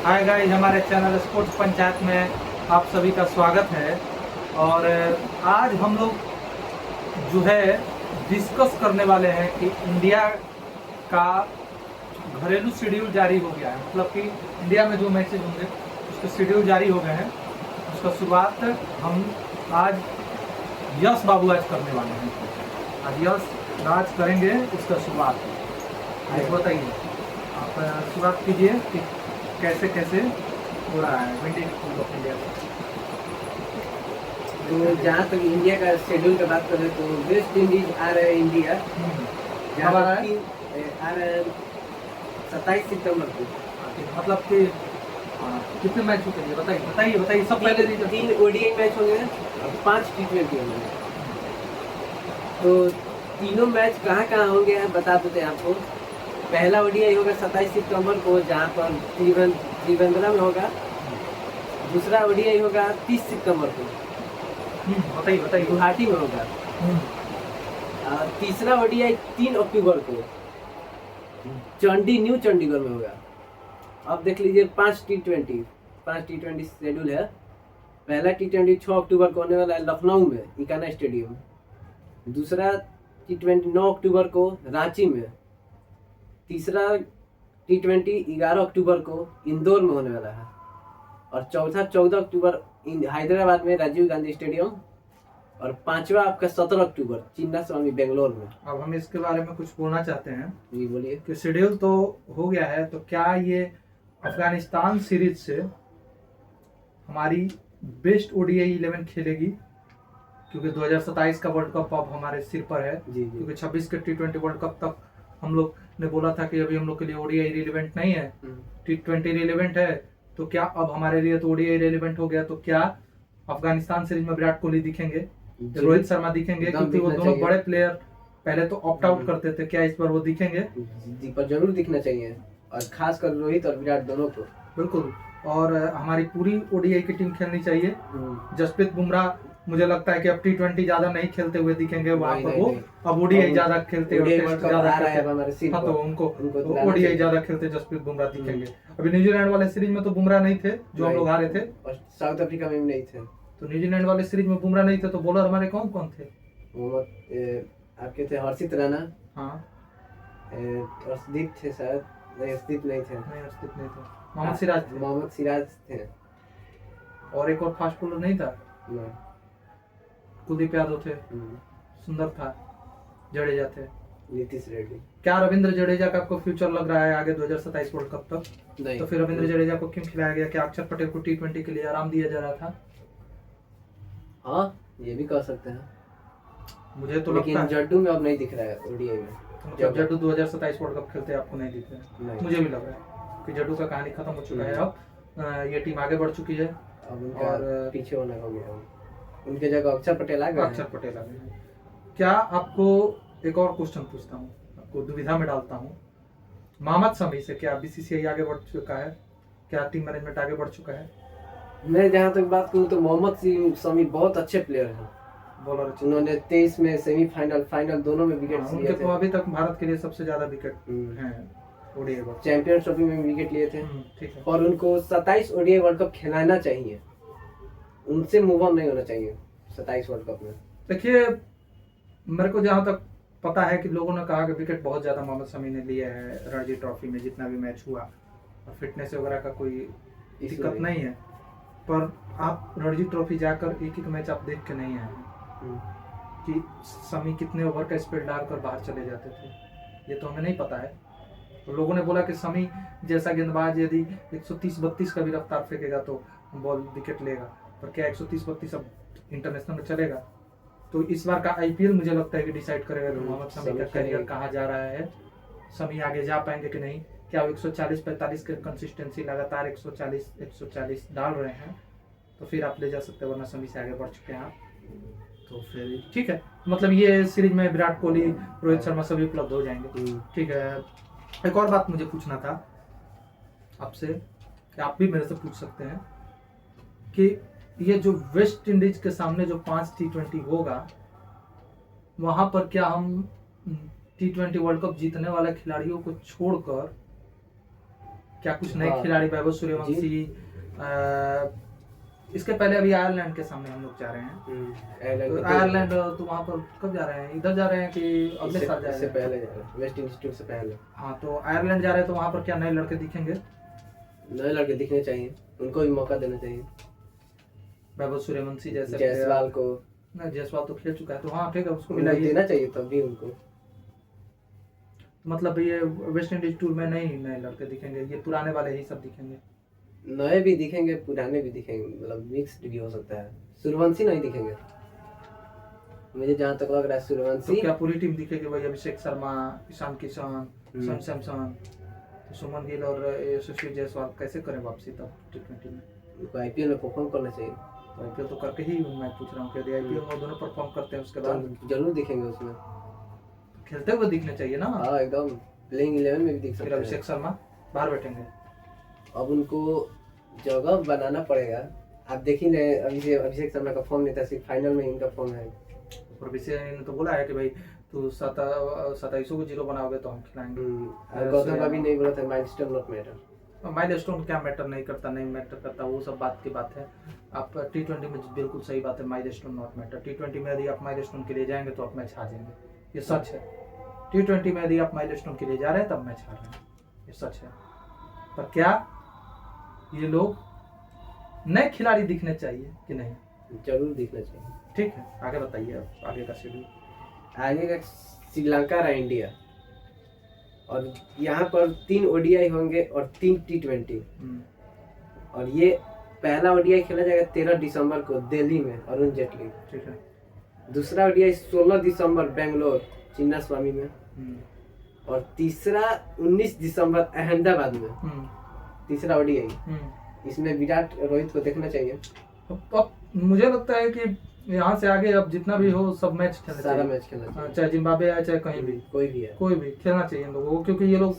Hi guys, हमारे channel sports panchayat में आप सभी का स्वागत है। और आज हम लोग जो है डिस्कस करने वाले हैं कि इंडिया का घरेलू शेड्यूल जारी हो गया है। मतलब कि इंडिया में जो मैचेज होंगे उसके शेड्यूल जारी हो गए हैं। उसका शुरुआत हम आज यश बाबू आज करने वाले हैं। आज यश राज करेंगे उसका शुरुआत। आज बताइए, आप शुरुआत कीजिए कि कैसे कैसे हो रहा है विंडिंग ऑफ इंडिया। तो जहाँ तक इंडिया का शेड्यूल की बात करें तो वेस्ट इंडीज आ रहे हैं इंडिया कब आ रहा है? आ रहे हैं 27 सितंबर को। मतलब कि कितने मैच होते हैं बताइए बताइए बताइए सब पहले 3 ओडीआई मैच होंगे और 5 टी20 होंगे। तो तीनों मैच कहाँ कहाँ होंगे बता देते हैं आपको। पहला ओडीआई होगा 27 सितंबर को, जहाँ पर त्रिवेंद्रम में होगा। दूसरा ओडीआई होगा 30 सितंबर को, बताइए बताइए। गुवाहाटी में होगा। और तीसरा ओडीआई 3 अक्टूबर को न्यू चंडीगढ़ में होगा। अब देख लीजिए 5 टी20 शेड्यूल है। पहला टी20 6 अक्टूबर को होने वाला है लखनऊ में इकाना स्टेडियम। दूसरा टी20 9 अक्टूबर को रांची में। तीसरा टी20 11 अक्टूबर को इंदौर में होने वाला है। और चौथा 14 अक्टूबर हैदराबाद में राजीव गांधी स्टेडियम। और पांचवा आपका 17 अक्टूबर चिन्ना स्वामी बेंगलोर में। अब हम इसके बारे में कुछ बोलना चाहते हैं। जी बोलिए। कि शेड्यूल तो हो गया है, तो क्या ये अफगानिस्तान सीरीज से हमारी बेस्ट ओडीआई 11 खेलेगी? क्योंकि 2027 का वर्ल्ड कप अब हमारे सिर पर है। क्योंकि 26 के टी20 वर्ल्ड कप तक हम लोग ने बोला था कि अभी हम लोग के लिए ओडीआई रिलेवेंट नहीं है, टी20 रिलेवेंट है। तो क्या अब हमारे लिए तो ओडीआई रिलेवेंट हो गया? तो क्या अफगानिस्तान सीरीज में विराट कोहली दिखेंगे, रोहित शर्मा दिखेंगे? क्योंकि वो दोनों बड़े प्लेयर पहले तो ऑप्ट आउट करते थे, क्या इस बार वो दिखेंगे? जी पर जरूर दिखना चाहिए, और खासकर रोहित और विराट दोनों को। बिल्कुल। और हमारी पूरी ओडीआई की टीम खेलनी चाहिए। जसप्रीत बुमराह मुझे लगता है कि अब टी20 ज्यादा नहीं खेलते हुए दिखेंगे वहां पर। वो अब ओडीआई ज्यादा खेलते हैं, हाँ, तो उनको ओडीआई ज्यादा खेलते जसप्रीत बुमराह दिखेंगे। अभी न्यूजीलैंड वाले सीरीज में तो बुमराह नहीं थे, जो हम लोग हारे थे। और साउथ अफ्रीका में भी नहीं थे। तो न्यूजीलैंड वाले सीरीज में बुमराह नहीं थे, तो बॉलर हमारे कौन कौन थे? आपके थे हर्षित राणा, हाँ, अर्शदीप थे शायद। नहीं, अर्शदीप नहीं थे। अर्शदीप नहीं थे। मोहम्मद सिराज थे। और एक और फास्ट बॉलर नहीं था? कुलदीप यादव थे, सुंदर था, जडेजा थे, नीतीश रेड्डी। क्या रविंद्र जडेजा का आपको फ्यूचर लग रहा है आगे 2027 वर्ल्ड कप तक? नहीं। तो फिर रविंद्र जडेजा को क्यों खिलाया गया? क्या अक्षर पटेल को टी20 के लिए आराम दिया जा रहा था? हाँ, ये भी कह सकते हैं। मुझे तो लगता है जड्डू में अब नहीं दिख रहा है ओडीआई में। मतलब जड्डू 2027 वर्ल्ड कप खेलते आपको नहीं दिख रहा है? मुझे भी लग रहा है कि जड्डू का कहानी खत्म हो चुका है। अब ये टीम आगे बढ़ चुकी है। और पीछे होना हो गया, उनके जगह अक्षर पटेल आ गए। क्या आपको एक और क्वेश्चन पूछता हूँ, आपको दुविधा में डालता हूँ। मोहम्मद शमी से क्या बीसीसीआई आगे बढ़ चुका है? क्या टीम मैनेजमेंट आगे बढ़ चुका है? मैं जहाँ तक बात करूँ तो मोहम्मद शमी बहुत अच्छे प्लेयर हैं, बॉलर। उन्होंने 23 में सेमीफाइनल फाइनल दोनों में विकेट लिए थे। तो अभी तक भारत के लिए सबसे ज्यादा विकेट हैं ओडीआई वर्ल्ड चैंपियंस ट्रॉफी में विकेट लिए थे। ठीक है। और उनको 27 ओडीआई वर्ल्ड कप खिलाना चाहिए, उनसे मूव ऑन नहीं होना चाहिए 27 वर्ल्ड कप में। देखिए, मेरे को जहाँ तक पता है कि लोगों ने कहा कि विकेट बहुत ज्यादा मोहम्मद शमी ने लिया है रणजी ट्रॉफी में, जितना भी मैच हुआ, और फिटनेस वगैरह का कोई दिक्कत नहीं है। पर आप रणजी ट्रॉफी जाकर एक एक मैच आप देख के नहीं आए कि शमी कितने ओवर का स्पीड डालकर बाहर चले जाते थे, ये तो हमें नहीं पता है। तो लोगों ने बोला कि शमी जैसा गेंदबाज यदि 130-32 का भी रफ्तार फेंकेगा तो बॉल विकेट लेगा, पर क्या 130-32 अब इंटरनेशनल में चलेगा? तो इस बार का आईपीएल मुझे लगता है कि डिसाइड करेगा कि मोहम्मद शमी का करियर कहाँ जा रहा है। शमी आगे जा पाएंगे कि नहीं? क्या वो 140-45 के कंसिस्टेंसी लगातार 140 डाल रहे हैं? तो फिर आप ले जा सकते हैं, वरना शमी से आगे बढ़ चुके हैं आप। तो फिर ठीक है, मतलब ये सीरीज में विराट कोहली, रोहित शर्मा सभी उपलब्ध हो जाएंगे। ठीक है। एक और बात मुझे पूछना था आपसे, कि आप भी मेरे से पूछ सकते हैं, कि ये जो वेस्ट इंडीज के सामने जो 5 टी20 होगा, वहां पर क्या हम टी20 वर्ल्ड कप जीतने वाले खिलाड़ियों को छोड़कर क्या कुछ नए हाँ। खिलाड़ी, वैभव सूर्यवंशी, इसके पहले अभी आयरलैंड के सामने हम लोग जा रहे हैं। तो आयरलैंड तो वहाँ पर कब जा रहे हैं, इधर जा रहे हैं कि अगले साल जा रहे इससे हैं? पहले जा रहे हैं, वेस्ट इंडीज टूर से पहले। हाँ, तो आयरलैंड जा रहे हैं, तो वहाँ पर क्या नए लड़के दिखेंगे? नए लड़के दिखने चाहिए, उनको भी मौका देना चाहिए। वैभव सूर्यवंशी जैसे जायसवाल को, नहीं, जायसवाल तो खेल चुका है, तो हाँ ठीक है, उसको उनको मिलाइए। देना चाहिए तब भी उनको। मतलब ये वेस्ट इंडीज टूर में नहीं नए लड़के दिखेंगे, ये पुराने वाले ही सब दिखेंगे? नए भी दिखेंगे, पुराने भी दिखेंगे, मतलब मिक्स्ड भी हो सकता है। सूर्यवंशी नहीं दिखेंगे, मुझे जहाँ तक लग रहा है तो सूर्यवंशी। क्या पूरी टीम दिखेगी भाई? अभिषेक शर्मा, ईशान किशन, सन सैमसन, तो सुमन गिल और यशस्वी जायसवाल कैसे करें वापसी तब T20 में? उनको आईपीएल में परफॉर्म करना चाहिए। तो आईपीएल तो करके ही मैं पूछ रहा हूँ कि यदि आईपीएल में दोनों परफॉर्म करते हैं उसके बाद तो जरूर दिखेंगे उसमें, खेलते हुए दिखने चाहिए ना। हाँ एकदम, प्लेइंग 11 में भी दिख फिर सकते हैं। अभिषेक शर्मा बाहर बैठेंगे। अब उनको जगह बनाना पड़ेगा। आप देख ही रहे अभिषेक शर्मा का फॉर्म नहीं था, सिर्फ फाइनल में इनका फॉर्म है। और विषय ने तो बोला है कि भाई तू 27 को 0 बनाओगे तो हम खिलाएंगे। और गौतम का भी नहीं बोला था माइलस्टोन नॉट मैटर। माइलस्टोन क्या मैटर नहीं करता, नहीं मैटर करता, वो सब बात की बात है। आप T20 में बिल्कुल सही बात है, माइलस्टोन नॉट मैटर। T20 में यदि आप माइलस्टोन के लिए जाएंगे तो आप मैच हार जाएंगे, ये सच है। T20 में यदि आप माइलस्टोन के लिए जा रहे हैं तब मैच हार रहे हैं, ये सच है। पर क्या ये लोग नए खिलाड़ी दिखने चाहिए कि नहीं? जरूर दिखना चाहिए। ठीक है, आगे बताइए अब आगे का शेड्यूल। आगे का श्रीलंका रहा इंडिया, और यहाँ पर 3 ओडीआई होंगे और 3 T20। और ये पहला ओडीआई खेला जाएगा 13 दिसंबर को दिल्ली में, अरुण जेटली। ठीक है। दूसरा ओडीआई 16 दिसंबर बेंगलोर, चिन्ना स्वामी में। और तीसरा 19 दिसंबर अहमदाबाद में, तीसरा ओडीआई। इसमें विराट रोहित को देखना चाहिए। अब मुझे लगता है कि यहाँ से आगे अब जितना भी हो सब मैच खेलना सारा चाहिए। मैच खेलना चाहिए, चाहे जिम्बाब्वे आए चाहे कहीं भी, कोई भी है, कोई भी खेलना चाहिए इन लोगों को, क्योंकि ये लोग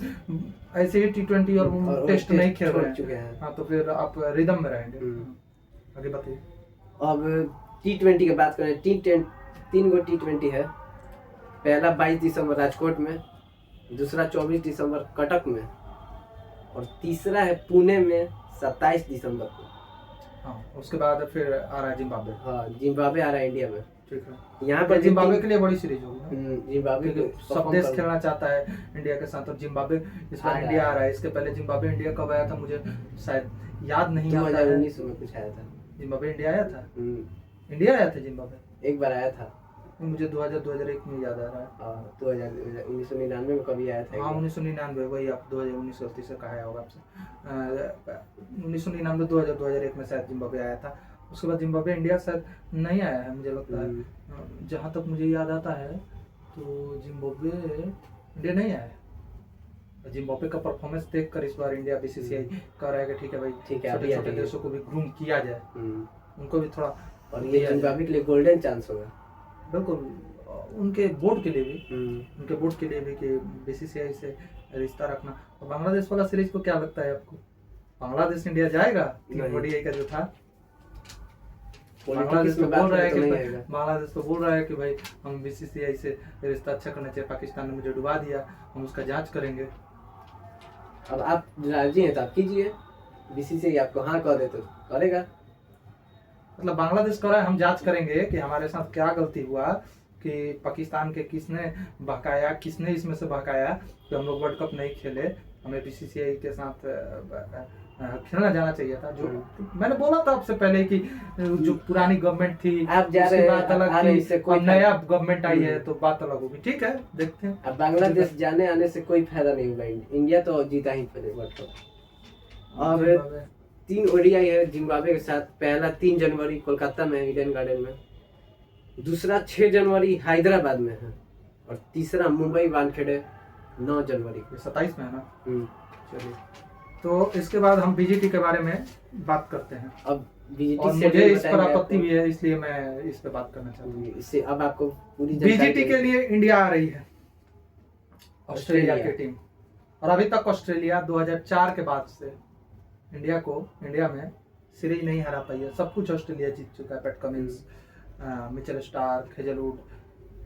ऐसे ही T20 और टेस्ट नहीं खेल रहे चुके हैं। हैं। हाँ, तो फिर आप रिदम में रहेंगे। आगे बताइए। अब T20 की बात करें, T10 3 गो T20 है। पहला 22 दिसंबर राजकोट में, दूसरा 24 दिसंबर कटक में, और तीसरा है पुणे में 27 दिसंबर को। हाँ, उसके बाद फिर आ रहा है जिम्बाब्वे। हाँ, जिम्बाब्वे आ रहा है इंडिया में। ठीक है। यहाँ पर जिम्बाब्वे के लिए बड़ी सीरीज होगी ना, जिम्बाब्वे क्योंकि सब देश खेलना चाहता है इंडिया के साथ, और जिम्बाब्वे इस बार इंडिया आ रहा है। इसके पहले जिम्बाब्वे इंडिया कब आया था मुझे शायद याद नहीं आता है। 2019 में कुछ आया था जिम्बाब्वे इंडिया आया था। इंडिया आया था जिम्बाब्वे, एक बार आया था। मुझे 2001 में याद आ रहा है। 1999 में कभी आया था। हाँ, 1999, वही आप 2019 गलती से कहा होगा आपसे। 1999 2001 में शायद जिम्बाब्वे आया था। उसके बाद जिम्बाब्वे इंडिया शायद नहीं आया है मुझे लगता है, जहाँ तक मुझे याद आता है तो जिम्बाब्वे इंडिया नहीं आया है। जिम्बाब्वे का परफॉर्मेंस देखकर इस बार इंडिया BCCI कह रहा है कि ठीक है भाई, छोटे छोटे देशों को भी ग्रूम किया जाए, उनको भी थोड़ा। और ये जिम्बाब्वे के लिए गोल्डन चांस होगा, बिल्कुल, उनके बोर्ड के लिए भी कि BCCI से रिश्ता रखना। और बांग्लादेश वाला सीरीज को क्या लगता है आपको? बांग्लादेश इंडिया जाएगा? ODI का जो था, बांग्लादेश तो बोल रहा है कि भाई हम BCCI से रिश्ता अच्छा करना चाहिए, पाकिस्तान ने मुझे डुबा दिया, हम उसका जांच करेंगे। अब आप राजी हैं तो आप कीजिए, BCCI आपको हाँ कह दे तो करेगा। मतलब बांग्लादेश कह रहा है हम जांच करेंगे कि हमारे साथ क्या गलती हुआ, कि पाकिस्तान के किसने बहकाया, किसने इसमें से बहकाया कि हम लोग वर्ल्ड कप नहीं खेले, हमें BCCI के साथ खेलना जाना चाहिए था। जो मैंने बोला था आपसे पहले कि जो पुरानी गवर्नमेंट थी आप जा रहे बात अलग थी, कोई नया गवर्नमेंट आई है तो बात अलग होगी। ठीक है, देखते हैं। अब बांग्लादेश जाने आने से कोई फायदा नहीं होगा, इंडिया तो जीता ही पड़ेगा वर्ल्ड कप। अब 3 ओडीआई है जिम्बाब्वे के साथ। पहला 3 जनवरी कोलकाता में है, ईडन गार्डन में। दूसरा 6 जनवरी हैदराबाद में है, और तीसरा मुंबई वानखेड़े 9 जनवरी को। 27 में है ना। चलिए, तो इसके बाद हम BGT के बारे में बात करते हैं। अब BGT और मुझे इस पर आपत्ति भी है, इसलिए मैं इस पे बात करना चाहता हूँ। इससे अब आपको पूरी BGT के लिए इंडिया आ रही है, ऑस्ट्रेलिया की टीम। और अभी तक ऑस्ट्रेलिया 2004 के बाद से इंडिया में सीरीज नहीं हरा पाई है। सब कुछ ऑस्ट्रेलिया जीत चुका है। Pat Cummins, Mitchell Starc, Hazlewood,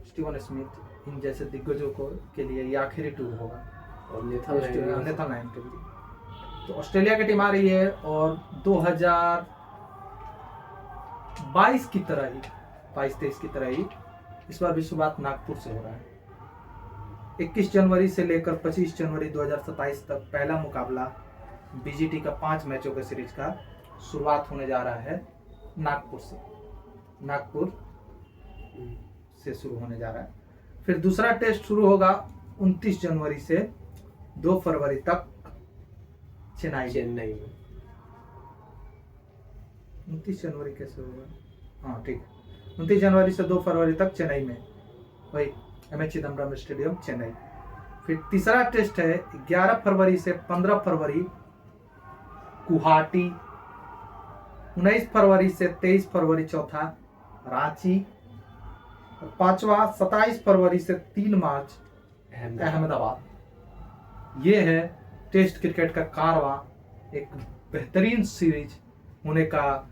Steven Smith, इन जैसे दिग्गजों के लिए ये आखिरी टूर होगा, और नेथरलैंड के लिए। तो ऑस्ट्रेलिया की टीम आ रही है और 2022 की तरह ही 22-23 की तरह ही इस बार भी शुरुआत नागपुर से हो रहा है। 21 जनवरी से लेकर 25 जनवरी 2027 तक पहला मुकाबला बीजीटी का 5 मैचों के सीरीज का शुरुआत होने जा रहा है नागपुर से शुरू होने जा रहा है। फिर दूसरा टेस्ट शुरू होगा 29 जनवरी से 2 फरवरी तक चेन्नई में 29 जनवरी कैसे होगा? हाँ ठीक, 29 जनवरी से 2 फरवरी तक चेन्नई में, वही M H Chidambaram stadium Chennai. फिर तीसरा टेस्ट है 11 फरवरी से 15 फरवरी गुवाहाटी, 19 फरवरी से 23 फरवरी चौथा रांची, और पांचवा 27 फरवरी से 3 मार्च अहमदाबाद। ये है टेस्ट क्रिकेट का कारवां। एक बेहतरीन सीरीज होने का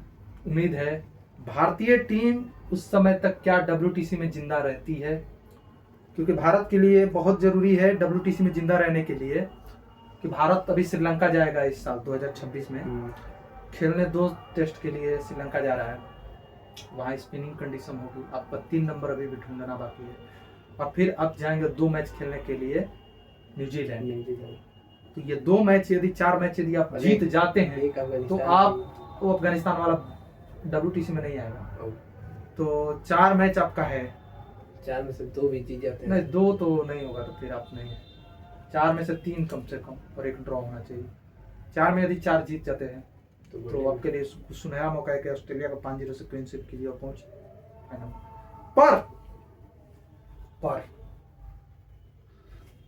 उम्मीद है। भारतीय टीम उस समय तक क्या WTC में जिंदा रहती है, क्योंकि भारत के लिए बहुत जरूरी है WTC में जिंदा रहने के लिए कि भारत अभी श्रीलंका जाएगा इस साल 2026 में खेलने। 2 टेस्ट के लिए श्रीलंका जा रहा है। वहाँ स्पिनिंग कंडीशन होगी, आपका 3 नंबर अभी भी ढूंढना बाकी है। और फिर आप जाएंगे 2 मैच खेलने के लिए न्यूजीलैंड। तो ये 2 मैच यदि 4 मैच यदि आप जीत जाते हैं तो आप वो अफगानिस्तान वाला WTC में नहीं आएगा। तो 4 मैच आपका है, 4 में से 2 भी जीत जाते हैं। नहीं 2 तो नहीं होगा, तो फिर आप नहीं, 4 में से 3 कम से कम और 1 ड्रॉ होना चाहिए। 4 में यदि 4 जीत जाते हैं तो आपके लिए सुनहरा मौका है कि ऑस्ट्रेलिया को 5-0 से क्लीन स्वीप कीजिए और पहुंच फाइनल। पर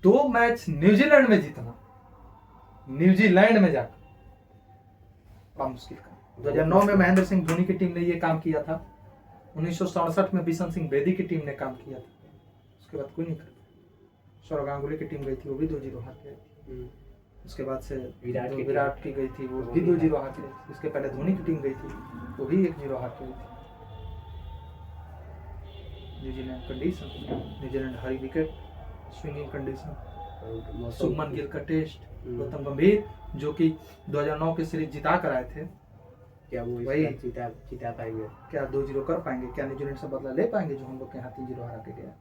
2 मैच न्यूजीलैंड में जीतना, न्यूजीलैंड में जाकर बड़ा मुश्किल का। 2009 में महेंद्र सिंह धोनी की टीम ने ये काम किया था। 1967 में बिशन सिंह बेदी की टीम ने काम किया था। उसके बाद कोई नहीं कर पाया। सौरव गांगुली की टीम गई थी, वो भी 2-0 हार गई। उसके बाद से विराट की गई थी, वो भी 2-0 हार गई। इसके पहले धोनी की टीम गई थी, वो भी 1-0 हार गई थी। न्यूजीलैंड कंडीशन, न्यूजीलैंड हारी wicket, swinging condition, Shubman Gill का टेस्ट, गौतम गंभीर जो कि 2009 की सीरीज जिता कर आए थे, क्या वो वही जिता पाएंगे? क्या 2-0 कर पाएंगे? क्या न्यूजीलैंड से बदला ले पाएंगे जो हम लोग के यहाँ 3-0 हरा के गया?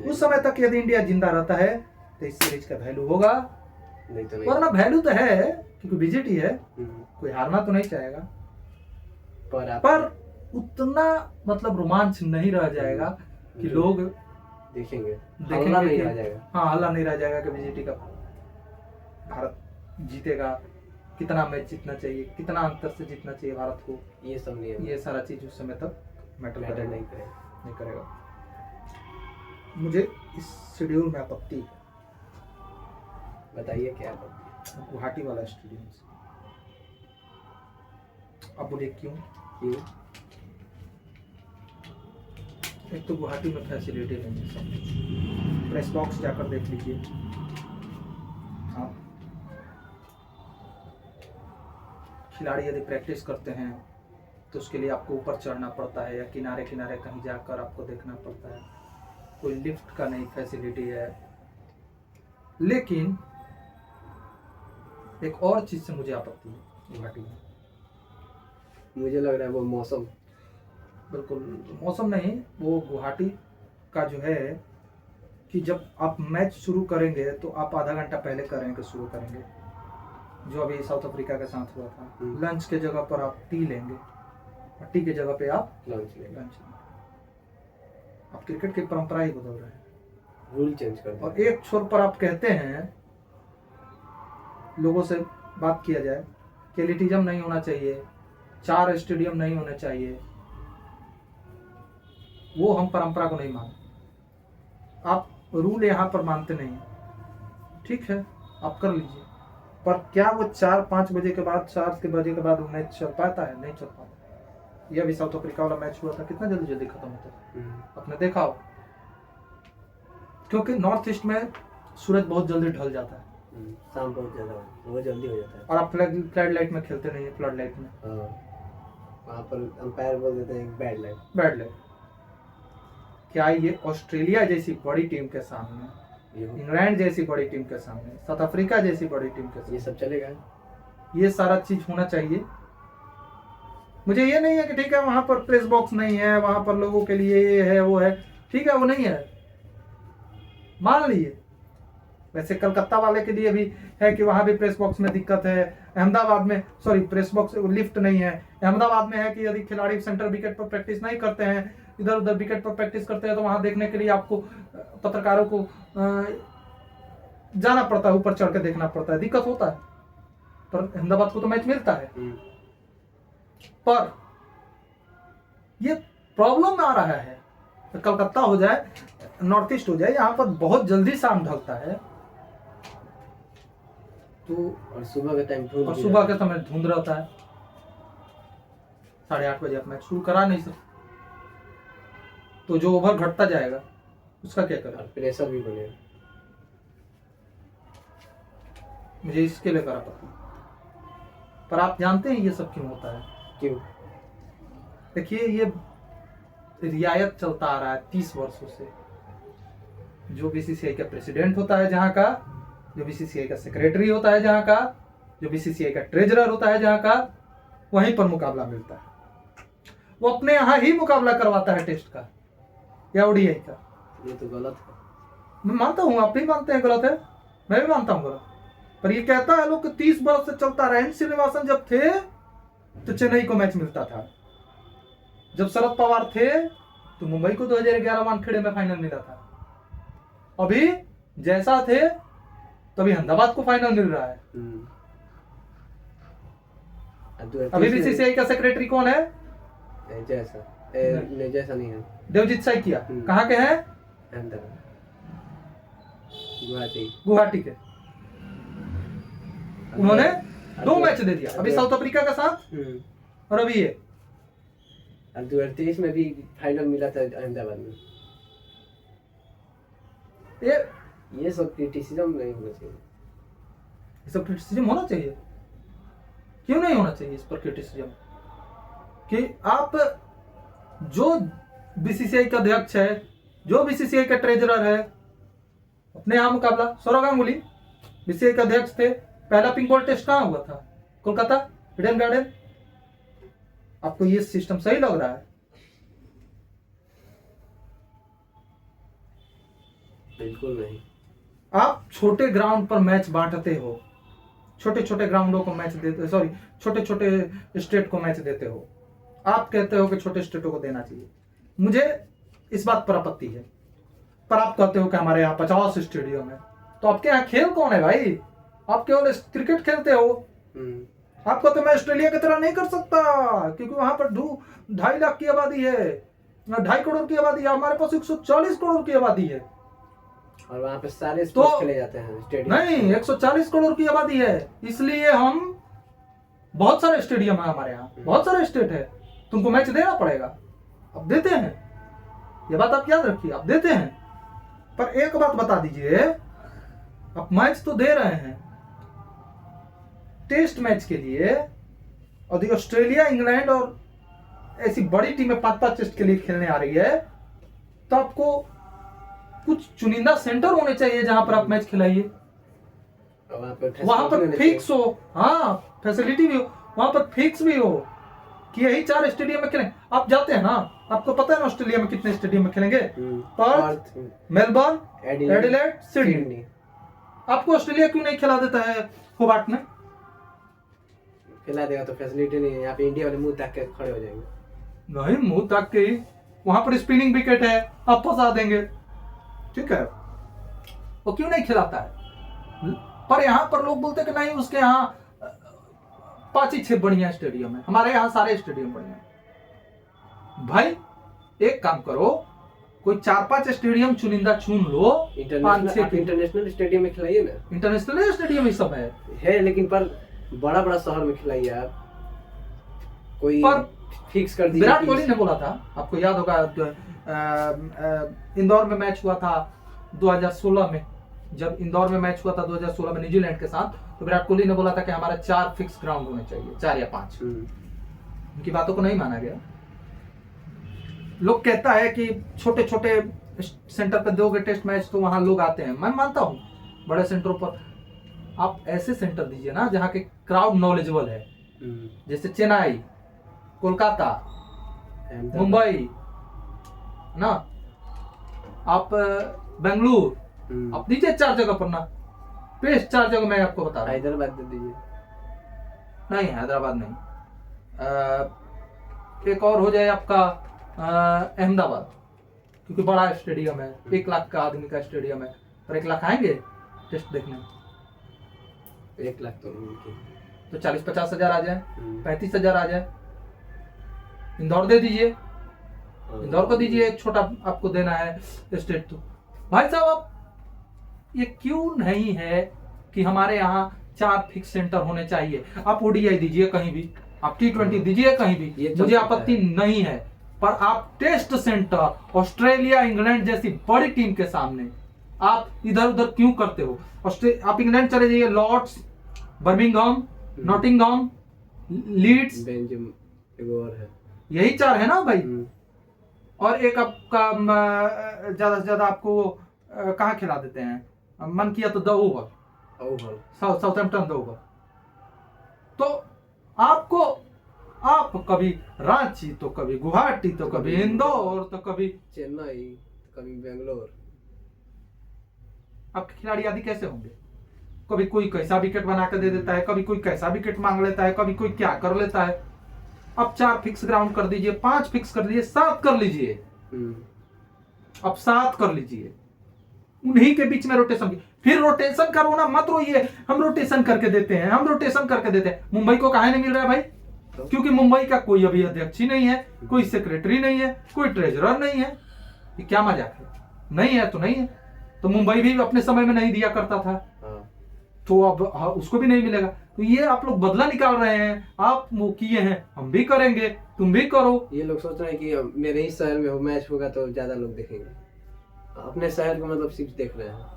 उस समय तक यदि इंडिया जिंदा रहता है तो इस सीरीज का वैल्यू होगा, नहीं तो नहीं। वरना वैल्यू तो है क्योंकि बीजेटी है, कोई हारना तो नहीं चाहेगा, पर उतना मतलब रोमांच नहीं रह जाएगा कि लोग देखेंगे हल्ला नहीं रह जाएगा। हाँ, हल्ला नहीं रह जाएगा कि बीजेटी का भारत जीतेगा, कितना मैच जीतना चाहिए, कितना अंतर से जीतना चाहिए भारत को। ये सब नहीं, ये सारा चीज उस समय तक मैटर नहीं करेगा। मुझे इस शेड्यूल में आपत्ति है। बताइए क्या आपत्ति? गुवाहाटी वाला स्टेडियम से। अब बोलिए क्यों? एक तो गुवाहाटी में फैसिलिटी नहीं है, सब कुछ। प्रेस बॉक्स जाकर देख लीजिए आप। खिलाड़ी यदि प्रैक्टिस करते हैं तो उसके लिए आपको ऊपर चढ़ना पड़ता है या किनारे किनारे कहीं जाकर आपको देखना पड़ता है। कोई लिफ्ट का नहीं फैसिलिटी है। लेकिन एक और चीज से मुझे आपत्ति है गुवाहाटी में। मुझे लग रहा है वो मौसम, बिल्कुल मौसम नहीं, वो गुवाहाटी का जो है कि जब आप मैच शुरू करेंगे तो आप आधा घंटा पहले करेंगे, शुरू करेंगे, जो अभी साउथ अफ्रीका के साथ हुआ था। लंच के जगह पर आप टी लेंगे और टी के जगह पे आप लंच लेंगे। आप क्रिकेट की परंपरा ही बदल रहे हैं, रूल चेंज कर। और एक छोर पर आप कहते हैं, लोगों से बात किया जाए कि एलिटिज्म नहीं होना चाहिए, 4 स्टेडियम नहीं होने चाहिए, वो हम परंपरा को नहीं मानते। आप रूल यहाँ पर मानते नहीं, ठीक है आप कर लीजिए, पर क्या वो 4-5 बजे के बाद, 4 बजे के बाद मैच चल पाता है? नहीं चल पाता। यह भी साउथ अफ्रीका वाला मैच हुआ था, कितना जल्दी जल्दी खत्म होता था, आपने देखा हो। क्योंकि नॉर्थ ईस्ट में सूरज बहुत जल्दी ढल जाता है, शाम बहुत ज्यादा वो जल्दी हो जाता है। और आप फ्लड लाइट में खेलते नहीं है। फ्लड लाइट में वहाँ पर अंपायर बोल देते हैं बैड लाइट। क्या ये ऑस्ट्रेलिया जैसी बड़ी टीम के सामने, इंग्लैंड जैसी बड़ी टीम के सामने, साउथ अफ्रीका जैसी बड़ी टीम के सामने ये सब चलेगा? ये सारा चीज होना चाहिए। मुझे ये नहीं है कि ठीक है वहां पर प्रेस बॉक्स नहीं है, वहां पर लोगों के लिए ये है वो है, ठीक है वो नहीं है, मान लिए। वैसे कलकत्ता वाले के लिए भी है कि वहां भी प्रेस बॉक्स में दिक्कत है। अहमदाबाद में सॉरी प्रेस बॉक्स लिफ्ट नहीं है। अहमदाबाद में है कि यदि खिलाड़ी सेंटर विकेट पर प्रैक्टिस नहीं करते हैं, इधर उधर विकेट पर प्रैक्टिस करते हैं, तो वहां देखने के लिए आपको पत्रकारों को जाना पड़ता है, ऊपर चढ़ के देखना पड़ता है, दिक्कत होता है। पर अहमदाबाद को तो मैच मिलता है। पर ये प्रॉब्लम आ रहा है, कलकत्ता हो जाए, नॉर्थ ईस्ट हो जाए, यहाँ पर बहुत जल्दी शाम ढलता है तो, और सुबह के टाइम और सुबह के समय धुंध रहता है। 8:30 बजे आप मैच शुरू करा नहीं सकते, तो जो ओवर घटता जाएगा उसका क्या करें। और प्रेशर भी बनेगा। मुझे इसके लिए करा पता, पर आप जानते हैं ये सब क्यों होता है? क्यों? देखिए ये रियायत चलता आ रहा है 30 वर्षों से। जो बीसीसीआई का प्रेसिडेंट होता है जहां का, जो बीसीसीआई का सेक्रेटरी होता है जहां का, जो बीसीसीआई का ट्रेजरर होता है जहां का, वहीं पर मुकाबला मिलता है। वो अपने यहां ही मुकाबला करवाता है टेस्ट का या ओडीआई का। ये तो गलत है। मैं मानता हूं, आप भी मानते हैं गलत है, मैं भी मानता हूं गलत, पर ये कहता है लोग कि 30 वर्ष से चलता रहा। एन श्रीनिवासन जब थे तो चेन्नई को मैच मिलता था, जब शरद पवार थे तो मुंबई को 2011 वानखेड़े में फाइनल मिला था। अभी जैसा थे तभी अहमदाबाद को फाइनल मिल रहा है। अभी बीसीसीआई का सेक्रेटरी कौन है? जैसा जैसा नहीं है, देवजीत साइकिया। कहाँ के हैं? अहमदाबाद, गुवाहाटी के। उन्होंने 2 मैच दे दिया, अभी साउथ अफ्रीका के साथ और अभी ये 2023 में भी फाइनल मिला था अहमदाबाद में। ये सब क्रिटिसिज्म नहीं होना चाहिए। ये सब क्रिटिसिज्म होना चाहिए, क्यों नहीं होना चाहिए इस पर क्रिटिसिज्म? कि आप जो बीसीसीआई का अध्यक्ष है, जो बीसीसीआई का ट्रेजरर है, अपने यहाँ मुकाबला। सौरव गांगुली बीसीसीआई का अध्यक्ष थे, पहला पिंक बॉल टेस्ट कहाँ हुआ था? Kolkata, Eden garden. आपको ये सिस्टम सही लग रहा है? बिल्कुल नहीं। आप छोटे ग्राउंड पर मैच बांटते हो, छोटे छोटे ग्राउंडों को मैच देते, सॉरी छोटे छोटे स्टेट को मैच देते हो। आप कहते हो कि छोटे स्टेटों को देना चाहिए, मुझे इस बात पर आपत्ति है। पर आप कहते हो कि हमारे यहाँ 50 स्टेडियम है, तो आपके यहाँ खेल कौन है भाई? आप केवल क्रिकेट खेलते हो। आपको तो मैं ऑस्ट्रेलिया की तरह नहीं कर सकता, क्योंकि वहां पर 2.5 लाख की आबादी है, 2.5 करोड़ की आबादी है। हमारे पास 140 करोड़ की आबादी है, और वहां पे सारे स्पोर्ट्स खेले जाते हैं स्टेडियम। नहीं, 140 करोड़ की आबादी है, इसलिए हम बहुत सारे स्टेडियम है हमारे यहाँ, बहुत सारे स्टेट है। तुमको मैच देना पड़ेगा, अब देते हैं, ये बात आप याद रखिए, आप देते हैं। पर एक बात बता दीजिए, आप मैच तो दे रहे हैं टेस्ट मैच के लिए, और ऑस्ट्रेलिया, इंग्लैंड और ऐसी बड़ी टीमें 5-5 टेस्ट के लिए खेलने आ रही है, तो आपको कुछ चुनिंदा सेंटर होने चाहिए जहां पर आप मैच खिलाइए, वहां पर फिक्स हो। हाँ, फैसिलिटी भी हो, वहां पर फिक्स भी हो कि यही 4 स्टेडियम में खेलें। आप जाते हैं ना, आपको पता है ना ऑस्ट्रेलिया में कितने स्टेडियम में खेलेंगे? Perth, Melbourne, Adelaide, Sydney. आपको ऑस्ट्रेलिया क्यों नहीं खिला देता है होबार्ट में? खिला देगा तो फैसिलिटी नहीं है, यहाँ पे इंडिया वाले मुंह ताक के खड़े हो जाएंगे। नहीं, मुंह ताक के ही, वहां पर स्पिनिंग विकेट है, आप फंसा देंगे, ठीक है, वो क्यों नहीं खिलाता है? पर यहाँ पर लोग बोलते कि नहीं, उसके यहाँ 5-6 बढ़िया स्टेडियम है, हमारे यहाँ सारे स्टेडियम बढ़िया है। भाई एक काम करो, कोई 4-5 स्टेडियम चुनिंदा चुन लो, 5-6 इंटरनेशनल स्टेडियम में खिलाइए ना। इंटरनेशनल स्टेडियम ही सब है, लेकिन पर बड़ा बड़ा शहर में खिलाइए आप, कोई पर फिक्स कर दीजिए। विराट कोहली ने बोला था, आपको याद होगा, इंदौर में मैच हुआ था 2016 में, जब इंदौर में मैच हुआ था 2016 में न्यूजीलैंड के साथ, तो विराट कोहली ने बोला था कि हमारा 4 फिक्स ग्राउंड होने चाहिए, 4 या 5। उनकी बातों को नहीं माना गया। लोग कहता है कि छोटे छोटे सेंटर पर दोगे टेस्ट मैच तो वहां लोग आते हैं, मैं मानता हूं बड़े सेंटरों पर आप ऐसे सेंटर दीजिए ना जहाँ के क्राउड नॉलेजेबल है, जैसे चेन्नई, कोलकाता, मुंबई ना, आप बेंगलुरु, आप दीजिए 4 जगह पर ना, बेस्ट 4 जगह मैं आपको बता रहा हूँ। हैदराबाद दे दीजिए। नहीं, हैदराबाद नहीं, एक और हो जाए आपका अहमदाबाद, क्योंकि बड़ा स्टेडियम है, 1 लाख का आदमी का स्टेडियम है, और 1 लाख आएंगे टेस्ट देखने? 1 लाख तो मुमकिन, तो 40-50 हजार आ जाए, 35 हजार आ जाए। इंदौर दे दीजिए, इंदौर को दीजिए, एक छोटा आपको देना है स्टेट। तो भाई साहब आप ये क्यों नहीं है कि हमारे यहाँ 4 फिक्स सेंटर होने चाहिए? आप ओडीआई दीजिए कहीं भी, आप T20 दीजिए कहीं भी, मुझे आपत्ति नहीं है, पर आप टेस्ट सेंटर ऑस्ट्रेलिया, इंग्लैंड जैसी बड़ी टीम के सामने आप इधर उधर क्यों करते हो? आप इंग्लैंड चले जाइए, Lord's, Birmingham, Nottingham, Leeds, Belgium एक और है, यही 4 है ना भाई। और एक आपका ज्यादा से ज्यादा आपको कहाँ खिला देते हैं, मन किया तो the over, Southampton the over. तो आपको आप कभी रांची, तो कभी गुवाहाटी, तो कभी इंदौर, तो कभी चेन्नई, कभी बेंगलोर, आपके खिलाड़ी आदि कैसे होंगे? कभी कोई कैसा विकेट बना कर दे देता है, कभी कोई कैसा विकेट मांग लेता है, कभी कोई क्या कर लेता है। अब 4 फिक्स ग्राउंड कर दीजिए, 5 फिक्स कर दीजिए, 7 कर लीजिए, अब 7 कर लीजिए, उन्हीं के बीच में रोटेशन की। फिर रोटेशन करो ना, मत रोइए हम रोटेशन करके देते हैं, हम रोटेशन करके देते हैं। मुंबई को काहे नहीं मिल रहा है भाई? क्योंकि मुंबई का कोई अभी अध्यक्ष ही नहीं है, कोई सेक्रेटरी नहीं है, कोई ट्रेजरर नहीं है। ये क्या मजाक है? नहीं है तो नहीं है। तो मुंबई भी अपने समय में नहीं दिया करता था, तो अब उसको भी नहीं मिलेगा। तो ये आप लोग बदला निकाल रहे हैं, आप वो किए हैं, हम भी करेंगे, तुम भी करो। ये लोग सोच रहे हैं कि मेरे ही शहर में मैच होगा तो ज्यादा लोग देखेंगे, अपने शहर को मतलब सिर्फ देख रहे हैं।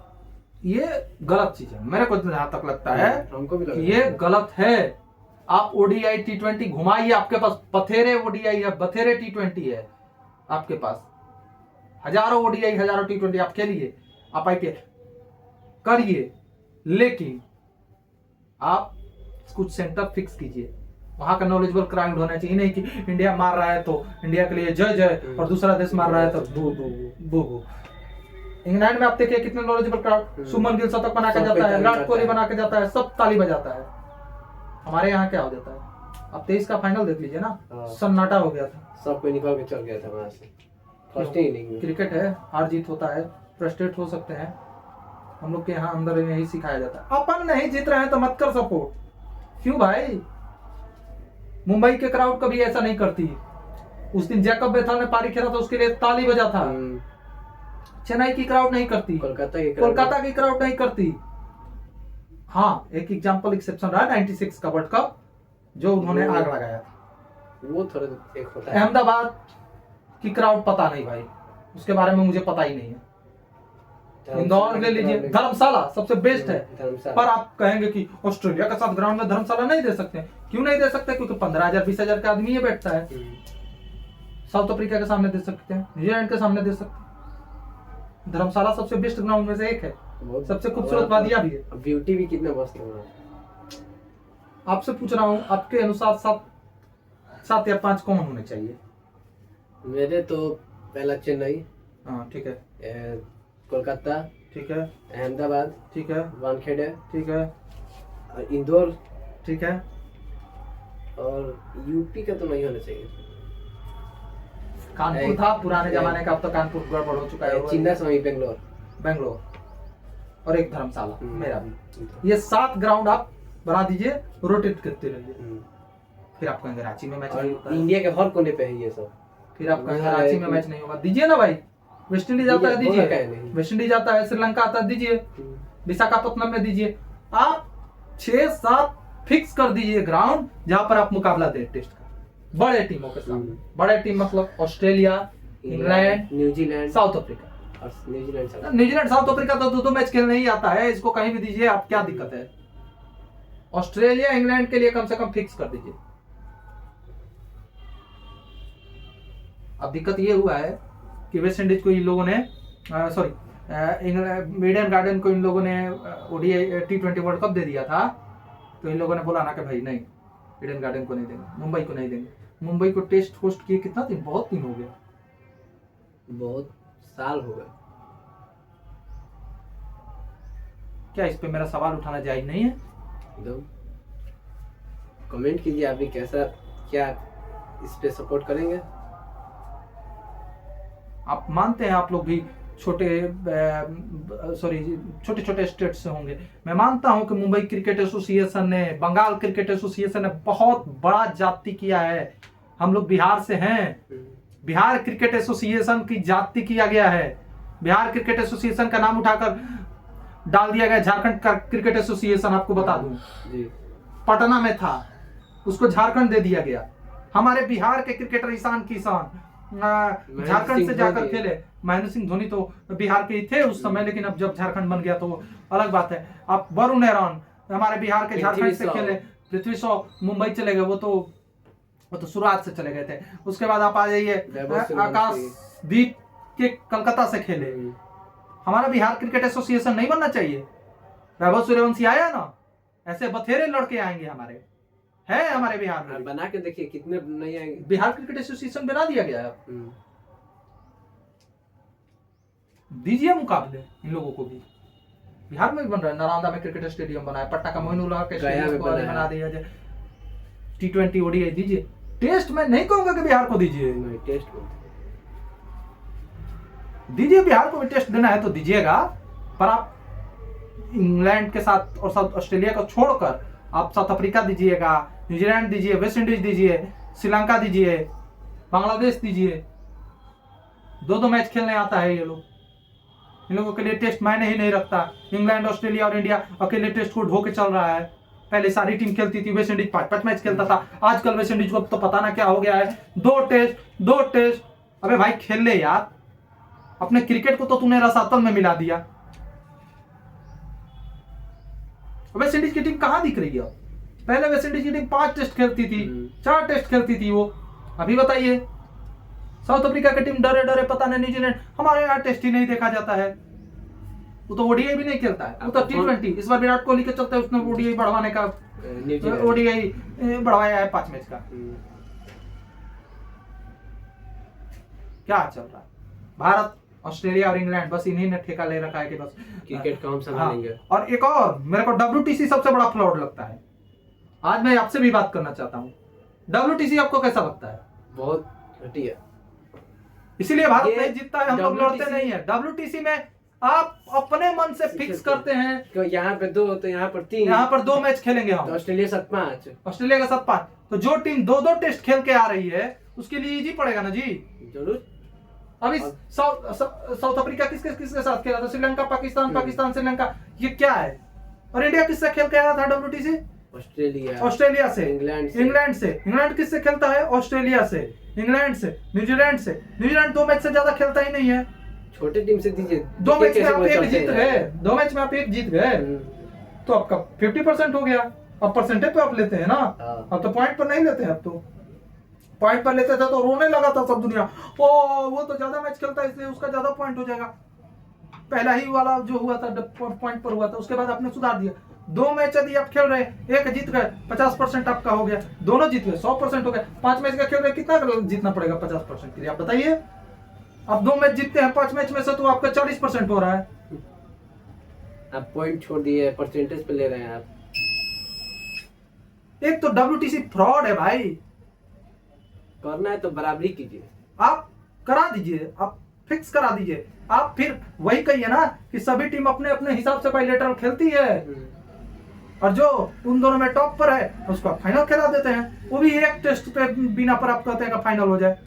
ये गलत चीज है, मेरे को जहां तक लगता है हमको भी कि ये गलत है। आप ओडीआई T20 घुमाइए, आपके पास बथेरे ओडीआई है, बथेरे T20 है आपके पास, हजारों ओडीआई, हजारों T20 आप खेलिए, आप आईपीएल करिए, लेकिन आप कुछ सेंटर फिक्स कीजिए, वहां का नॉलेजेबल क्राउड होना चाहिए। नहीं कि इंडिया मार रहा है तो इंडिया के लिए जय जय, और दूसरा देश मार रहा है तो बू बू बू बू। इंग्लैंड में आप देखिए कितने नॉलेजेबल क्राउड, सुमन गिल शतक बना के जाता है, विराट कोहली बना के जाता है, सब ताली बजाता है। हमारे यहाँ क्या हो जाता है? अब 23 का फाइनल देख लीजिए ना, सन्नाटा हो गया था, सब कोई निकल के चल गया था वहां से। फर्स्ट इनिंग में क्रिकेट है, हार जीत होता है, फ्रस्ट्रेट हो सकते हैं। हम लोग के यहाँ अंदर में यही सिखाया जाता है, अपन नहीं जीत रहे हैं तो मत कर सपोर्ट। क्यों भाई? मुंबई के क्राउड कभी ऐसा नहीं करती। उस दिन जैकब बेथल ने पारी खेला था, उसके लिए ताली बजा था। चेन्नई की क्राउड नहीं करती, कोलकाता की क्राउड नहीं करती। हाँ, एक एग्जांपल एक्सेप्शन रहा 96 का वर्ल्ड कप, जो उन्होंने आग लगाया था, वो थोड़ा एक होता है। अहमदाबाद की क्राउड पता नहीं भाई, उसके बारे में मुझे पता ही नहीं है। इंदौर ले लीजिए, धर्मशाला सबसे बेस्ट है, पर आप कहेंगे कि ऑस्ट्रेलिया के साथ ग्राउंड में धर्मशाला नहीं दे सकते। क्यों नहीं दे सकते? क्योंकि 15,000 20,000 का आदमी ये बैठता है। साउथ अफ्रीका के सामने दे सकते हैं, न्यूजीलैंड के सामने दे सकते हैं। धर्मशाला सबसे बेस्ट ग्राउंड में से एक है, सबसे खूबसूरत वादियां भी है, ब्यूटी भी कितना मस्त है। आपसे पूछ रहा हूँ, आपके अनुसार 7 या 5 कौन होने चाहिए? मेरे तो पहला चेन्नई, हाँ ठीक है, कोलकाता ठीक है, अहमदाबाद ठीक है, वानखेड़े ठीक है, और इंदौर, ठीक है, और यूपी का तो नहीं होना चाहिए। कानपुर था पुराने जमाने का, अब तो कानपुर गड़बड़ हो चुका है। चिन्ना स्वामी बेंगलोर और एक धर्मशाला, मेरा भी। ये 7 ग्राउंड आप बना दीजिए, रोटेट करते रहिए। फिर आप कहेंगे रांची में मैच नहीं होता, इंडिया के हर कोने पे है ये सब। फिर आप कहेंगे रांची में मैच नहीं होगा, दीजिए ना भाई। वेस्ट इंडीज आता है दीजिए, वेस्ट इंडीज आता है, श्रीलंका आता है दीजिए, विशाखापत्तनम में दीजिए। आप 6-7 फिक्स कर दीजिए ग्राउंड, जहां पर आप मुकाबला दे टेस्ट का बड़े टीमों के सामने। बड़े टीम मतलब Australia, England, New Zealand, south Africa. और न्यूजीलैंड साउथ अफ्रीका तो 2 मैच खेलने ही आता है, इसको कहीं भी दीजिए, आप क्या दिक्कत है? ऑस्ट्रेलिया इंग्लैंड के लिए कम से कम फिक्स कर दीजिए। अब दिक्कत ये हुआ है कि वेस्ट इंडीज को इन लोगों ने ईडन गार्डन को इन लोगों ने ओडीआई T20 वर्ल्ड कप दे दिया था, तो इन लोगों ने बोला ना कि भाई नहीं, ईडन गार्डन को नहीं देंगे, मुंबई को नहीं देंगे। मुंबई को टेस्ट होस्ट किए कितना दिन, बहुत दिन हो गया, बहुत साल हो गए। क्या इस पे मेरा सवाल उठाना जायज नहीं है? एकदम। कमेंट कीजिए आप भी, कैसा क्या इस पे सपोर्ट करेंगे? आप मानते हैं आप लोग भी छोटे छोटे छोटे स्टेट से होंगे। मैं मानता हूं कि मुंबई क्रिकेट एसोसिएशन ने, बंगाल क्रिकेट एसोसिएशन ने बहुत बड़ा जाति किया है। हम लोग बिहार से हैं, बिहार क्रिकेट एसोसिएशन की जाति किया गया है। बिहार क्रिकेट एसोसिएशन का नाम उठाकर डाल दिया गया झारखंड का क्रिकेट एसोसिएशन। आपको बता दूं, पटना में था, उसको झारखंड दे दिया गया। हमारे बिहार के क्रिकेटर ईशान किशन झारखंड से जाकर खेले। महेंद्र सिंह धोनी तो बिहार के ही थे उस समय, लेकिन अब जब झारखंड बन गया तो अलग बात है। आप वरुण एरन हमारे बिहार के झारखंड से खेले। पृथ्वी शॉ मुंबई चले गए, वो तो शुरुआत से चले गए थे। उसके बाद आप आ जाइए आकाशदीप के कलकत्ता से खेले। हमारा बिहार क्रिकेट एसोसिएशन नहीं बनना चाहिए? वैभव सूर्यवंशी आया ना, ऐसे बथेरे लड़के आएंगे हमारे, है हमारे बिहार में। बना के देखिए कितने नहीं आएंगे। बिहार क्रिकेट एसोसिएशन बना दिया गया है, दीजिए मुकाबले इन लोगों को भी। बिहार में भी बन रहा है, नालंदा में क्रिकेट स्टेडियम बना है, पटना का मोइनुलहक के स्टेडियम को बना दिया जाए। T20 ओडीआई दीजिए। टेस्ट मैं नहीं कहूंगा कि बिहार को दीजिए, टेस्ट दीजिए, बिहार को भी टेस्ट देना है तो दीजिएगा, पर आप इंग्लैंड के साथ और साउथ ऑस्ट्रेलिया को छोड़कर आप साउथ अफ्रीका दीजिएगा, न्यूजीलैंड दीजिए, वेस्ट इंडीज दीजिए, श्रीलंका दीजिए, बांग्लादेश दीजिए। दो मैच खेलने आता है ये लोग। इन लोगों के लिए टेस्ट मायने ही नहीं रखता। इंग्लैंड, ऑस्ट्रेलिया और इंडिया अकेले टेस्ट को ढो के चल रहा है। पहले सारी टीम खेलती थी, वेस्ट इंडीज 5-5 मैच खेलता था। आजकल वेस्ट इंडीज को तो पता ना क्या हो गया है, दो टेस्ट। अबे भाई खेल ले यार, अपने क्रिकेट को तो तूने रसातल में मिला दिया। वेस्ट इंडीज की टीम कहां दिख रही है? पहले वेस्ट इंडीज की टीम 5 टेस्ट खेलती थी, 4 टेस्ट खेलती थी वो। अभी बताइए, साउथ अफ्रीका की टीम डरे पता नहीं, न्यूजीलैंड, हमारे यहाँ टेस्ट ही नहीं देखा जाता है। वो तो ओडीआई भी नहीं खेलता है, वो तो T20। इस बार विराट कोहली के चलते उसने ओडीआई बढ़वाने का, ओडीआई बढ़वाया है 5 मैच का। क्या चल रहा है? भारत, ऑस्ट्रेलिया और इंग्लैंड, बस इन्हीं ने ठेका ले रखा है कि बस क्रिकेट का हम संभालेंगे। और एक और मेरे को WTC सबसे बड़ा फ्लॉड लगता है। आज मैं आपसे भी बात करना चाहता हूँ, WTC आपको कैसा लगता है? बहुत घटिया। इसीलिए भारत नहीं जीतता है, हम लोग लड़ते नहीं है। WTC में आप अपने मन से फिक्स करते हैं तो यहाँ पे 2 तो यहाँ पर 3, यहाँ पर 2 मैच खेलेंगे हम, तो ऑस्ट्रेलिया 7-5, ऑस्ट्रेलिया का 7-5। तो जो टीम 2 टेस्ट खेल के आ रही है उसके लिए इजी पड़ेगा ना जी। जरूर। अभी साउथ अफ्रीका किसके साथ खेला था? श्रीलंका, पाकिस्तान श्रीलंका, ये क्या है? और इंडिया किससे खेल के आया था WTC? ऑस्ट्रेलिया से, इंग्लैंड से। इंग्लैंड किससे खेलता है? ऑस्ट्रेलिया से, इंग्लैंड से, न्यूजीलैंड से। न्यूजीलैंड 2 मैच से ज्यादा खेलता ही नहीं है। छोटे टीम से दीजिए। 2 मैच में आप 1 जीत गए, 2 मैच में आप 1 जीत गए, तो आपका 50% हो गया। अब परसेंटेज पे आप लेते हैं ना, अब तो पॉइंट पर नहीं लेते हैं। अब तो पॉइंट पर लेते थे तो रोने लगा था सब दुनिया, ओ वो तो ज्यादा मैच खेलता है इसलिए उसका ज्यादा पॉइंट हो जाएगा। पहला ही वाला जो हुआ था पॉइंट पर हुआ था, उसके बाद आपने सुधार दिया। 2 मैच यदि आप खेल रहे, 1 जीत गए, 50% आपका हो गया। दोनों जीत गए, 100% हो गया। 5 मैच का खेल रहे, कितना जीतना पड़ेगा 50% के लिए आप बताइए? आप 2 मैच जीतते हैं 5 मैच में से, तो आपका 40% हो रहा है। आप पॉइंट छोड़ दिए, परसेंटेज पे ले रहे हैं आप। एक तो WTC फ्रॉड है भाई। करना है तो बराबरी कीजिए, आप करा दीजिए, आप फिक्स करा दीजिए। आप फिर वही कहिए ना कि सभी टीम अपने अपने हिसाब से बायलैटरल खेलती है, और जो उन दोनों में टॉप पर है उसको फाइनल खेला देते हैं। वो भी 1 टेस्ट पे बिना पर आप कहते हैं कि फाइनल हो जाए।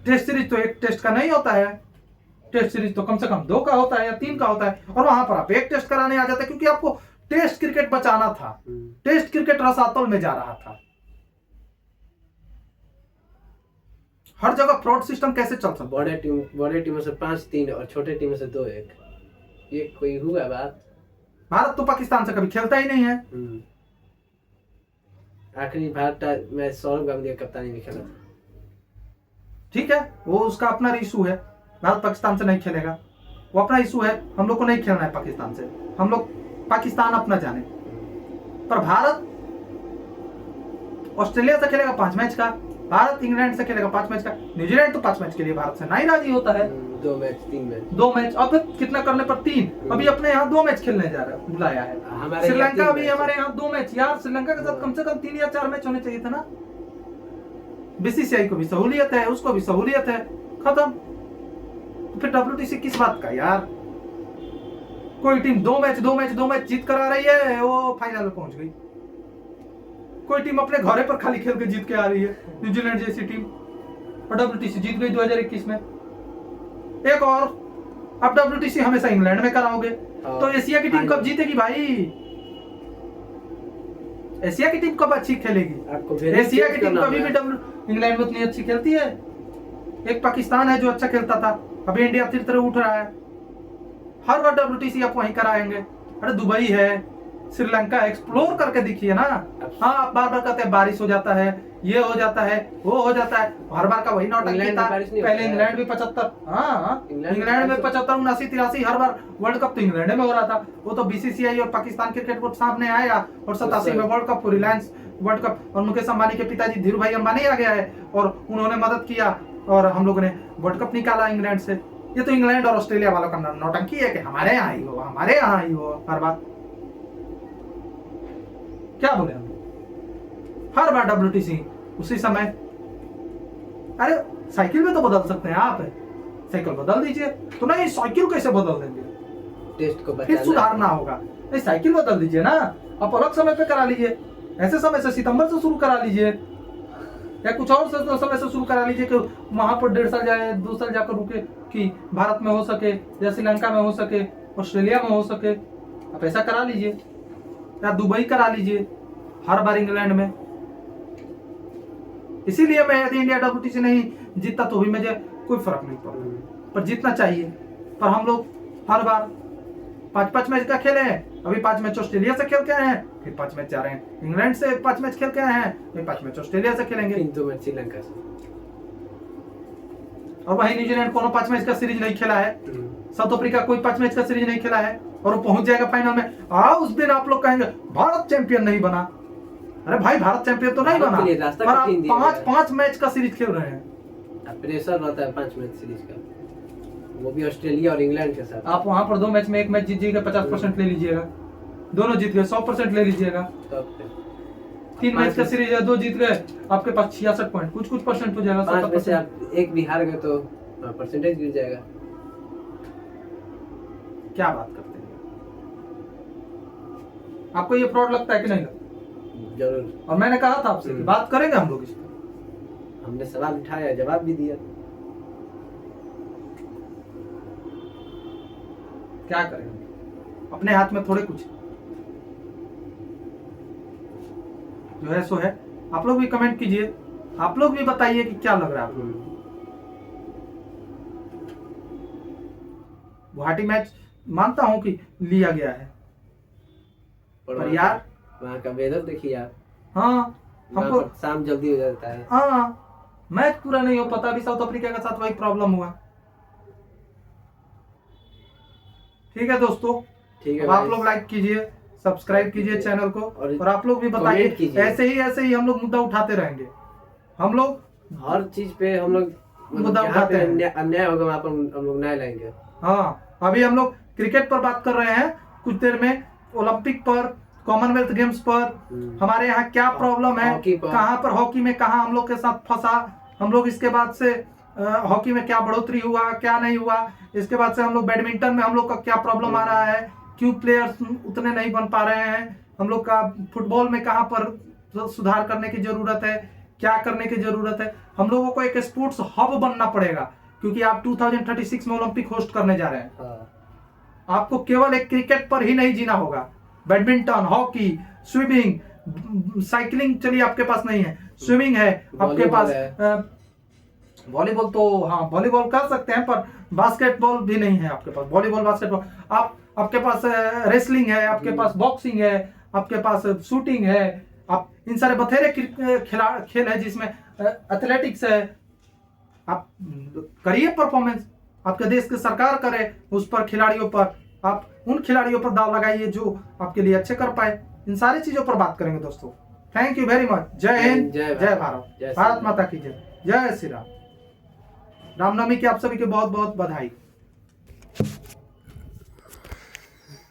टेस्ट सीरीज तो 1 टेस्ट का नहीं होता है, टेस्ट सीरीज तो कम से कम 2 का होता है या 3 का होता है, और वहां पर आप 1 टेस्ट कराने आ जाते हैं क्योंकि आपको टेस्ट क्रिकेट बचाना था। टेस्ट क्रिकेट रसातल में जा रहा था। हर जगह फ्रॉड सिस्टम कैसे चल सकता? बड़े टीमों से 5-3 और छोटे टीमों से 2-1, ये कोई हुआ बात? भारत तो पाकिस्तान से कभी खेलता ही नहीं है। आखिरी भारत में सौरभ गांगुली कप्तानी में खेला था। ठीक है, वो उसका अपना इशू है, भारत पाकिस्तान से नहीं खेलेगा। वो अपना इशू है, हम लोग को नहीं खेलना है पाकिस्तान से, हम लोग पाकिस्तान अपना जाने। पर भारत ऑस्ट्रेलिया से खेलेगा 5 मैच का, भारत इंग्लैंड से खेलेगा 5 मैच का, न्यूजीलैंड तो 5 मैच के लिए भारत से नहीं राजी होता है। 2 मैच 3 मैच 2 मैच और फिर कितना करने पर 3, अभी अपने यहाँ 2 मैच खेलने जा रहा है, बुलाया है। श्रीलंका अभी हमारे यहाँ 2 मैच, यार श्रीलंका के साथ कम से कम 3 या 4 मैच होने चाहिए था ना। बीसीसीआई को भी सहूलियत है, उसको भी सहूलियत है, खत्म। फिर WTC किस बात का यार। कोई टीम 2 मैच जीत कर आ रही है, वो फाइनल में पहुंच गई। कोई टीम अपने घरे पर खाली खेल के जीत के आ रही है, न्यूजीलैंड जैसी टीम, और WTC जीत गई 2021 में। एक और, अब WTC हमेशा इंग्लैंड में कराओगे तो एशिया की टीम कब जीतेगी भाई? एशिया की टीम कब अच्छी खेलेगी? एशिया की टीम कभी भी इंग्लैंड में उतनी अच्छी खेलती है? एक पाकिस्तान है जो अच्छा खेलता था, अभी इंडिया तीर तरह उठ रहा है। हर बार WTC आप वहीं कराएंगे। अरे दुबई है, श्रीलंका एक्सप्लोर करके दिखिए ना। हाँ, आप बार बार कहते हैं बारिश हो जाता है, ये हो जाता है, वो हो जाता है, हर बार का वही नौटंकी था। पहले इंग्लैंड भी 75, हाँ इंग्लैंड में 75, 79, 83 हर बार वर्ल्ड कप तो इंग्लैंड में हो रहा था। वो तो BCCI और पाकिस्तान क्रिकेट बोर्ड सामने आया, और 87 में world cup, Reliance world cup, और मुकेश अंबानी के पिताजी धीरू भाई अंबानी आ गया है और उन्होंने मदद किया और हम लोगों ने वर्ल्ड कप निकाला इंग्लैंड से। ये तो इंग्लैंड और ऑस्ट्रेलिया वालों का नौटंकी है कि हमारे यहाँ ही हो, हमारे यहाँ ही हो। हर बार क्या बोले हम, हर बार WTC उसी समय। अरे साइकिल में तो बदल सकते हैं आप, साइकिल बदल दीजिए। तो नहीं, साइकिल कैसे बदल देंगे? टेस्ट को फिर सुधारना होगा। नहीं, साइकिल बदल दीजिए ना, आप अलग समय पे करा लीजिए। ऐसे समय से सितंबर से शुरू करा लीजिए, या कुछ और समय से शुरू करा लीजिए कि वहां पर 1.5 साल जाए, 2 साल जाकर रुके, कि भारत में हो सके या श्रीलंका में हो सके, ऑस्ट्रेलिया में हो सके। आप ऐसा करा लीजिए, या दुबई करा लीजिए, हर बार इंग्लैंड में। इसीलिए मैं, यदि इंडिया WTC नहीं जीतता तो भी मुझे कोई फर्क नहीं पड़ता, पर जीतना चाहिए। पर हम लोग हर बार 5-5 मैच का खेले हैं। अभी 5 मैच ऑस्ट्रेलिया से खेल के आए हैं, फिर 5 मैच जा रहे हैं इंग्लैंड से, 5 मैच खेल के आए हैं, फिर 5 मैच ऑस्ट्रेलिया से खेलेंगे, 2 मैच श्रीलंका से। और वही न्यूजीलैंड कोनो 5 मैच का सीरीज नहीं खेला है, साउथ अफ्रीका कोई 5 मैच का सीरीज नहीं खेला है, और वो पहुंच जाएगा फाइनल में। उस दिन आप लोग कहेंगे भारत चैंपियन नहीं बना। अरे भाई, भारत चैंपियन तो नहीं बना, पर आप 5 मैच का सीरीज खेल रहे हैं। प्रेशर रहता है 5 मैच सीरीज का, वो भी ऑस्ट्रेलिया और इंग्लैंड के साथ। आप वहां पर 2 मैच में 1 मैच जीतिएगा, 50% ले लीजिएगा, दोनों जीत गए 100% ले लीजिएगा। 3 मैच का सीरीज है, 2 जीत गए, आपके पास 66 पॉइंट, कुछ परसेंट हो जाएगा। 5 में से आप 1 भी हार गए तो परसेंटेज गिर जाएगा। क्या बात करते हैं, आपको ये फ्रॉड लगता है कि नहीं लगता? जरूर। और मैंने कहा था आपसे कि बात करेंगे हम लोग इस पर। हमने सवाल उठाया, जवाब भी दिया। क्या करेंगे, अपने हाथ में थोड़े कुछ जो है सो है। आप लोग भी कमेंट कीजिए, आप लोग भी बताइए कि क्या लग रहा है आप लोग। गुवाहाटी मैच मानता हूं कि लिया गया है, पर यार वहाँ का वेदर देखिए आप। हाँ, हमको शाम जल्दी हो जाता है। हाँ, मैच पूरा नहीं हो पाता। भी साउथ अफ्रीका के साथ वही प्रॉब्लम हुआ। ठीक है दोस्तों, ठीक है, आप लोग लाइक कीजिए, सब्सक्राइब कीजिए चैनल को, और आप लोग भी बताइए। ऐसे ही हम लोग मुद्दा उठाते रहेंगे। हम लोग हर चीज पे हम लोग मुद्दा उठाते हैं, अन्याय होगा वहाँ पर हम लोग न्याय लाएंगे। हाँ, अभी हम लोग क्रिकेट पर बात कर रहे हैं, कुछ देर में ओलंपिक पर, कॉमनवेल्थ गेम्स पर हमारे यहाँ क्या प्रॉब्लम है, कहाँ पर हॉकी में कहाँ हम लोग के साथ फंसा, हम लोग इसके बाद से हॉकी में क्या बढ़ोतरी हुआ, क्या नहीं हुआ, इसके बाद से हम लोग बैडमिंटन में हम लोग का क्या प्रॉब्लम आ रहा है, क्यों प्लेयर्स उतने नहीं बन पा रहे हैं, हम लोग का फुटबॉल में कहाँ पर सुधार करने की जरूरत है, क्या करने की जरूरत है। हम लोगों को एक स्पोर्ट्स हब बनना पड़ेगा, क्योंकि आप 2036 में ओलंपिक होस्ट करने जा रहे हैं। आपको केवल एक क्रिकेट पर ही नहीं जीना होगा, बैडमिंटन, हॉकी, स्विमिंग, साइकिलिंग चलिए आपके पास नहीं है, स्विमिंग है आपके पास, वॉलीबॉल तो हाँ वॉलीबॉल कर सकते हैं, पर बास्केटबॉल भी नहीं है आपके पास। वॉलीबॉल, बास्केटबॉल, आपके पास रेसलिंग है, आपके पास बॉक्सिंग है, आपके पास शूटिंग है, आप इन सारे बथेरे खेल है जिसमें एथलेटिक्स है। आप करिए परफॉर्मेंस, आपके देश की सरकार करे उस पर, खिलाड़ियों पर, आप उन खिलाड़ियों पर दाव लगाइए जो आपके लिए अच्छे कर पाए। इन सारी चीजों पर बात करेंगे दोस्तों। Thank you very much. जय हिंद, जय भारत, भारत माता की जय, जय श्री राम। रामनवमी की आप सभी के बहुत बहुत बधाई।